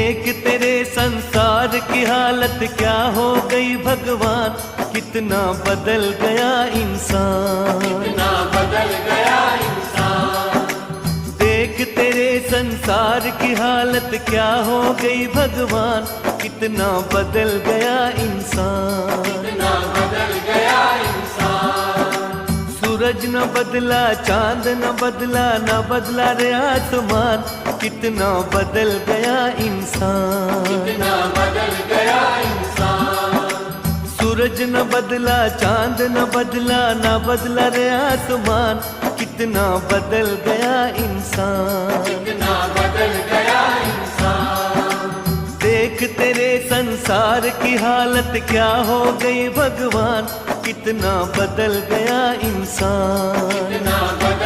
देख तेरे संसार की हालत क्या हो गई भगवान, कितना बदल गया इंसान, कितना बदल गया इंसान। देख तेरे संसार की हालत क्या हो गई भगवान, कितना बदल गया इंसान, कितना बदल गया इंसान। सूरज न बदला, चांद न बदला, न बदला रे आसमान, कितना बदल गया इंसान, कितना बदल गया इंसान। सूरज न बदला, चांद न बदला, न बदला रे आसमान, कितना बदल गया इंसान, कितना बदल गया इंसान। देख तेरे संसार की हालत क्या हो गई भगवान, कितना बदल गया इंसान, कितना बदल